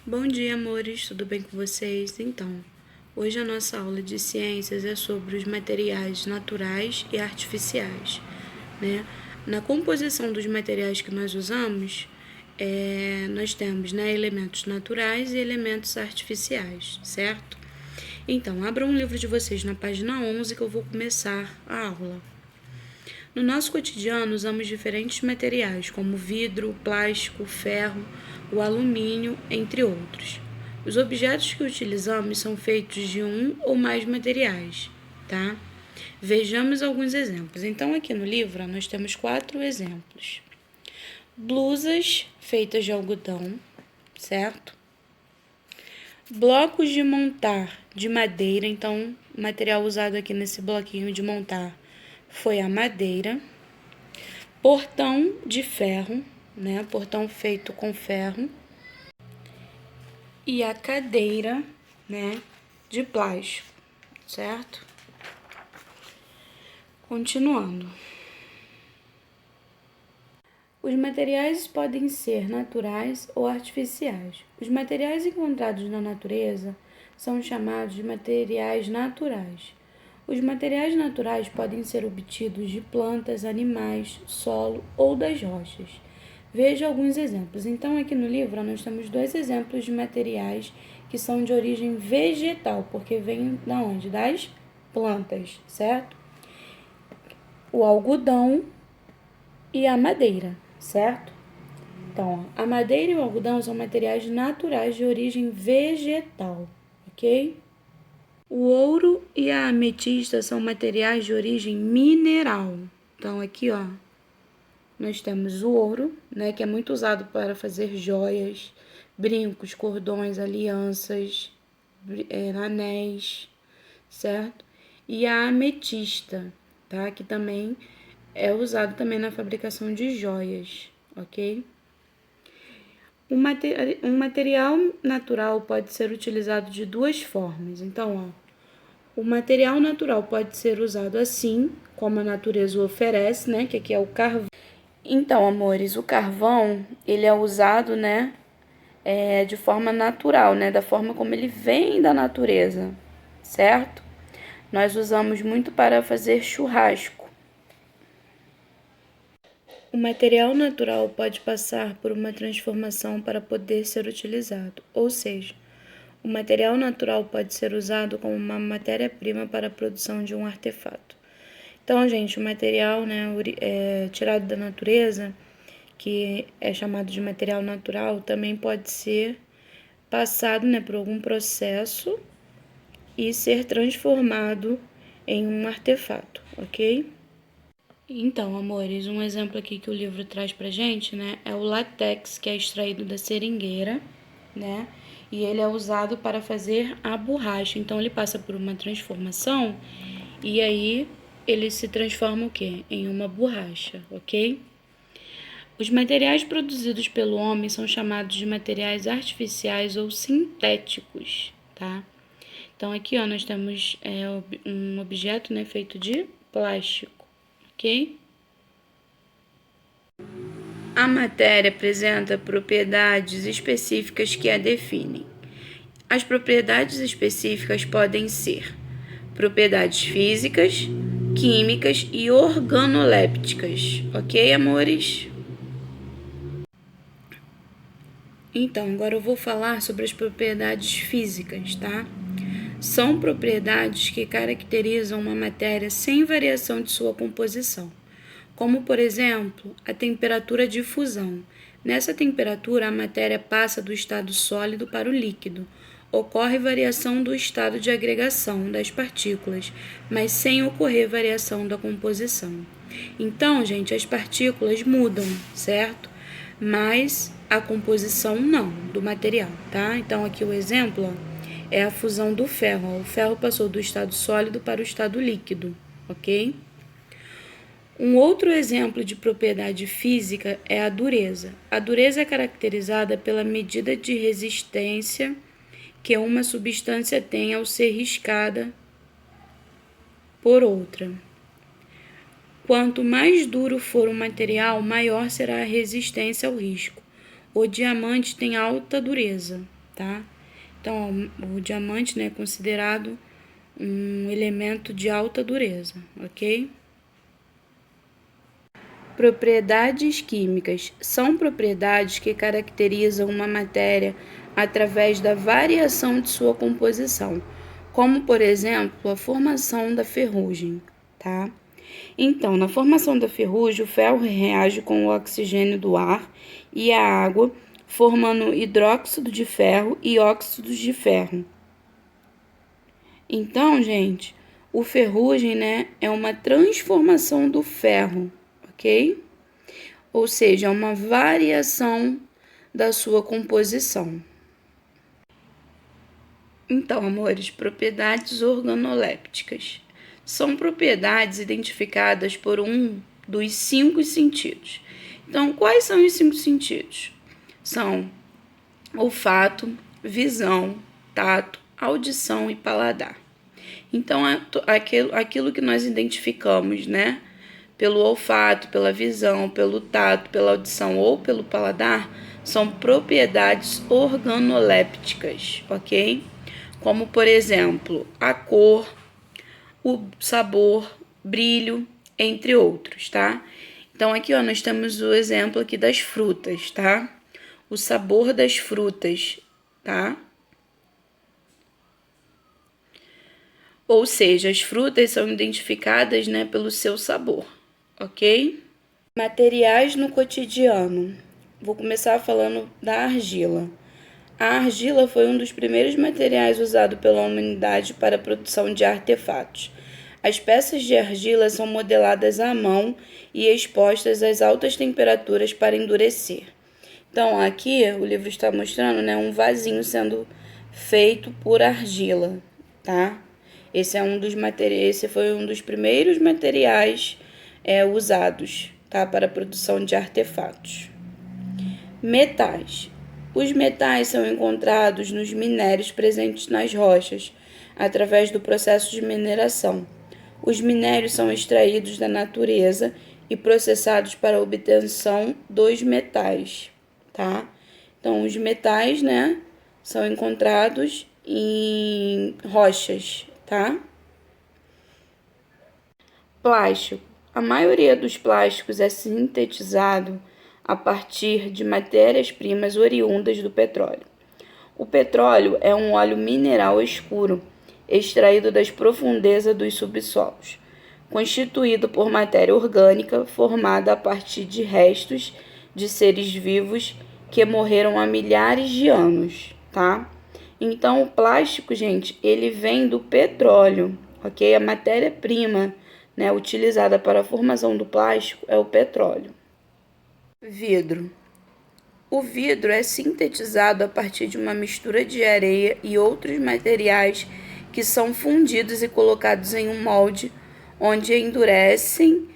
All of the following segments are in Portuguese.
Bom dia, amores, tudo bem com vocês? Então, hoje a nossa aula de ciências é sobre os materiais naturais e artificiais, né? Na composição dos materiais que nós usamos, nós temos, né, elementos naturais e elementos artificiais, certo? Então, abram um livro de vocês na página 11 que eu vou começar a aula. No nosso cotidiano, usamos diferentes materiais, como vidro, plástico, ferro, o alumínio, entre outros. Os objetos que utilizamos são feitos de um ou mais materiais, tá? Vejamos alguns exemplos. Então, aqui no livro, nós temos 4 exemplos. Blusas feitas de algodão, certo? Blocos de montar de madeira. Então, o material usado aqui nesse bloquinho de montar foi a madeira. Portão de ferro, né? Portão feito com ferro. E a cadeira, né? De plástico, certo? Continuando. Os materiais podem ser naturais ou artificiais. Os materiais encontrados na natureza são chamados de materiais naturais. Os materiais naturais podem ser obtidos de plantas, animais, solo ou das rochas. Veja alguns exemplos. Então, aqui no livro, nós temos 2 exemplos de materiais que são de origem vegetal, porque vêm da onde? Das plantas, certo? O algodão e a madeira, certo? Então, a madeira e o algodão são materiais naturais de origem vegetal, ok? O ouro e a ametista são materiais de origem mineral. Então, aqui, ó, nós temos o ouro, né, que é muito usado para fazer joias, brincos, cordões, alianças, anéis, certo? E a ametista, tá? Que também é usado também na fabricação de joias, ok? Um material natural pode ser utilizado de 2 formas. Então, ó, o material natural pode ser usado assim, como a natureza o oferece, né? Que aqui é o carvão. Então, amores, o carvão, ele é usado, né? De forma natural, né? Da forma como ele vem da natureza, certo? Nós usamos muito para fazer churrasco. O material natural pode passar por uma transformação para poder ser utilizado, ou seja, o material natural pode ser usado como uma matéria-prima para a produção de um artefato. Então, gente, o material, né, tirado da natureza, que é chamado de material natural, também pode ser passado, né, por algum processo e ser transformado em um artefato, ok? Então, amores, um exemplo aqui que o livro traz pra gente, né, é o látex, que é extraído da seringueira, né, e ele é usado para fazer a borracha. Então, ele passa por uma transformação e aí ele se transforma o quê? Em uma borracha, ok? Os materiais produzidos pelo homem são chamados de materiais artificiais ou sintéticos, tá? Então, aqui, ó, nós temos um objeto, né, feito de plástico, ok? A matéria apresenta propriedades específicas que a definem. As propriedades específicas podem ser propriedades físicas, químicas e organolépticas, ok, amores? Então, agora eu vou falar sobre as propriedades físicas, tá? São propriedades que caracterizam uma matéria sem variação de sua composição, como, por exemplo, a temperatura de fusão. Nessa temperatura, a matéria passa do estado sólido para o líquido. Ocorre variação do estado de agregação das partículas, mas sem ocorrer variação da composição. Então, gente, as partículas mudam, certo? Mas a composição não, do material, tá? Então, aqui o exemplo, ó, é a fusão do ferro. O ferro passou do estado sólido para o estado líquido, ok? Um outro exemplo de propriedade física é a dureza. A dureza é caracterizada pela medida de resistência que uma substância tem ao ser riscada por outra. Quanto mais duro for o material, maior será a resistência ao risco. O diamante tem alta dureza, tá? Então, o diamante, né, é considerado um elemento de alta dureza, ok? Propriedades químicas são propriedades que caracterizam uma matéria através da variação de sua composição, como, por exemplo, a formação da ferrugem, tá? Então, na formação da ferrugem, o ferro reage com o oxigênio do ar e a água, formando hidróxido de ferro e óxidos de ferro. Então, gente, o ferrugem, né, é uma transformação do ferro, ok? Ou seja, é uma variação da sua composição. Então, amores, propriedades organolépticas são propriedades identificadas por um dos 5 sentidos. Então, quais são os 5 sentidos? São olfato, visão, tato, audição e paladar. Então, aquilo que nós identificamos, né, pelo olfato, pela visão, pelo tato, pela audição ou pelo paladar, são propriedades organolépticas, ok? Como, por exemplo, a cor, o sabor, brilho, entre outros, tá? Então, aqui, ó, nós temos o exemplo aqui das frutas, tá? O sabor das frutas, tá? Ou seja, as frutas são identificadas, né, pelo seu sabor, ok? Materiais no cotidiano. Vou começar falando da argila. A argila foi um dos primeiros materiais usados pela humanidade para a produção de artefatos. As peças de argila são modeladas à mão e expostas às altas temperaturas para endurecer. Então, aqui o livro está mostrando, né, um vasinho sendo feito por argila, tá? Esse foi um dos primeiros materiais usados, tá, para a produção de artefatos. Metais. Os metais são encontrados nos minérios presentes nas rochas, através do processo de mineração. Os minérios são extraídos da natureza e processados para a obtenção dos metais, tá? Então, os metais, né, são encontrados em rochas, tá? Plástico. A maioria dos plásticos é sintetizado a partir de matérias-primas oriundas do petróleo. O petróleo é um óleo mineral escuro, extraído das profundezas dos subsolos, constituído por matéria orgânica formada a partir de restos de seres vivos que morreram há milhares de anos, tá? Então, o plástico, gente, ele vem do petróleo, ok? A matéria-prima, né, utilizada para a formação do plástico é o petróleo. Vidro. O vidro é sintetizado a partir de uma mistura de areia e outros materiais que são fundidos e colocados em um molde, onde endurecem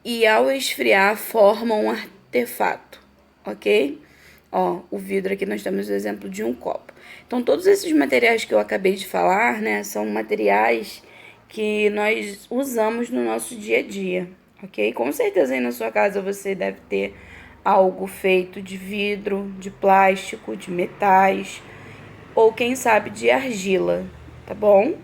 e, ao esfriar, formam um artefato, ok? Ó, o vidro aqui nós temos o exemplo de um copo. Então, todos esses materiais que eu acabei de falar, né, são materiais que nós usamos no nosso dia a dia, ok? Com certeza aí na sua casa você deve ter algo feito de vidro, de plástico, de metais ou quem sabe de argila, tá bom?